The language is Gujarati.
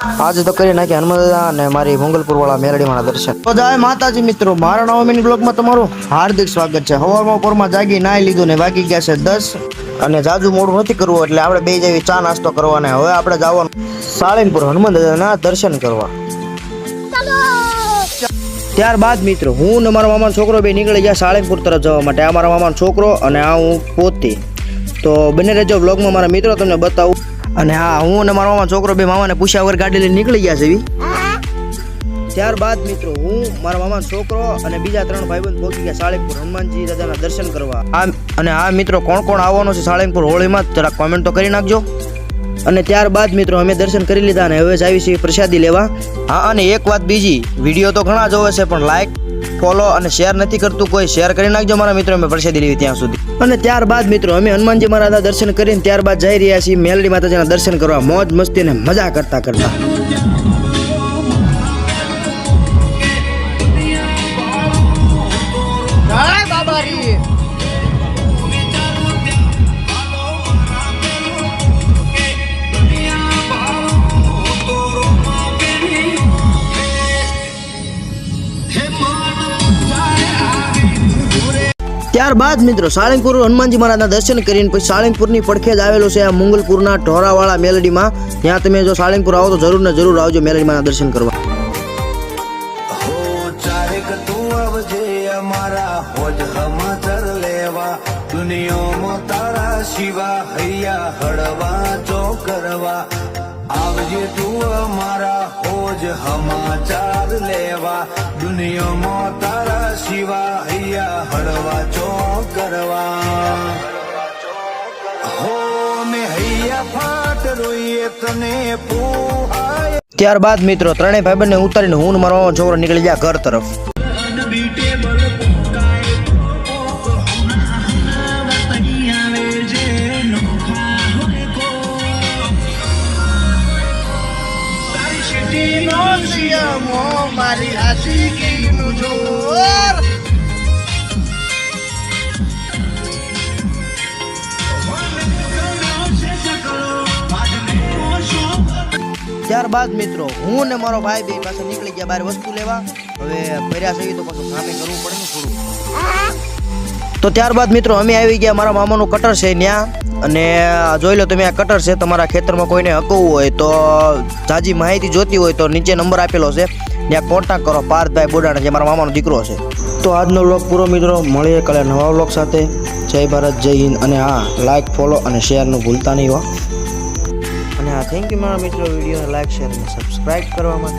आज तो કરી નાખી હનુમાન દાદા અને મારી મંગલપુર વાળા મેલડીમાં દર્શન. તો જય માતાજી મિત્રો, મારા નવા મિની બ્લોગમાં તમારું હાર્દિક સ્વાગત છે. હવારમાં પોરમાં જાગી નાઈ લીધું ને વાગી ગયા છે 10 અને જાજુ મોડું નથી કરવું એટલે આપણે બે જઈએ ચા નાસ્તો કરવાને. હવે આપણે જવાનું સાળંગપુર હનુમાન દાદાના દર્શન કરવા. ત્યારબાદ મિત્રો હું ને મારા મામાનો છોકરો બે નીકળી ગયા સાળંગપુર તરફ જવા માટે. આ મારા મામાનો છોકરો અને આ હું પોતે. તો બને રહેજો વ્લોગમાં, મારા મિત્રો તમને બતાવું. અને હા, હું અને મારા મામા છોકરો બે મામાને પૂછ્યા વગર ગાડી લઈને નીકળી ગયા છે. ત્યારબાદ મિત્રો હું મારા મામાનો છોકરો અને બીજા 3 ભાઈબંધ પહોંચી ગયા સાળંગપુર હનુમાનજી દાદાના દર્શન કરવા. અને આ મિત્રો કોણ કોણ આવવાનો છે સાળંગપુર હોળીમાં જરા કોમેન્ટ તો કરી નાખજો. અને ત્યારબાદ મિત્રો અમે દર્શન કરી લીધા અને હવે આવી છીએ પ્રસાદી લેવા. હા, અને એક વાત બીજી, વિડીયો તો ઘણા જોવે છે પણ લાઈક ફોલો અને શેર નથી કરતું કોઈ. શેર કરી નાખજો મારા મિત્રો, અમે પ્રસાદી લેવી ત્યાં સુધી. અને ત્યારબાદ મિત્રો અમે હનુમાનજી મહારાજના દર્શન કરીને ત્યારબાદ જઈ રહ્યા છીએ મેલડી માતાજીના દર્શન કરવા, મોજ મસ્તી અને મજા કરતા કરતા. ત્યારબાદ મિત્રો સાળંગપુર હનુમાનજી મહારાજના દર્શન કરીને પછી સાળંગપુરની પડખે જ આવેલો છે આ મંગલપુરના ઢોરાવાળા મેલડીમાં. ત્યાં તમે જો સાળંગપુર આવો તો જરૂર ને જરૂર આવજો મેલડીમાંના દર્શન કરવા. દુનિયામાં તારા શિવા હૈયા હળવા જો કરવા આવજે તું અમારા હોજ સમાચાર લેવા. દુનિયામાં તારા શિવા હૈયા હળવા ચો કરવા હો મે હૈયા ફાટ રોઈએ તને પોહાય. ત્યારબાદ મિત્રો ત્રણેય ભાઈબંધને ઉતારીને હું મારો છોકરો નીકળી ગયા ઘર તરફ. મારી આશિકીનું જોર ત્યારબાદ મિત્રો હું ને મારો ભાઈ બે પાસે નીકળી ગયા બહાર વસ્તુ લેવા. હવે ફર્યા છે તો પાછું કામે કરવું પડે ને થોડું. તો ત્યારબાદ મિત્રો અમે આવી ગયા મારા મામાનું કટર છે ત્યાં. અને જોઈ લો તમે, આ કટર છે. તમારા ખેતરમાં કોઈને હકવવું હોય તો જાજી માહિતી જોતી હોય તો નીચે નંબર આપેલો છે, ત્યાં કોન્ટેક્ટ કરો. પાર્થભાઈ બોડાણા, જે મારા મામાનો દીકરો છે. તો આજનો વ્લોગ પૂરો મિત્રો, મળીએ કાલે નવા વ્લોગ સાથે. જય ભારત, જય હિન્દ. અને હા, લાઈક ફોલો અને શેરનું ભૂલતા નહીં હો. અને હા, થેન્ક યુ મારા મિત્રો વિડીયોને લાઈક શેર અને સબસ્ક્રાઈબ કરવા માટે.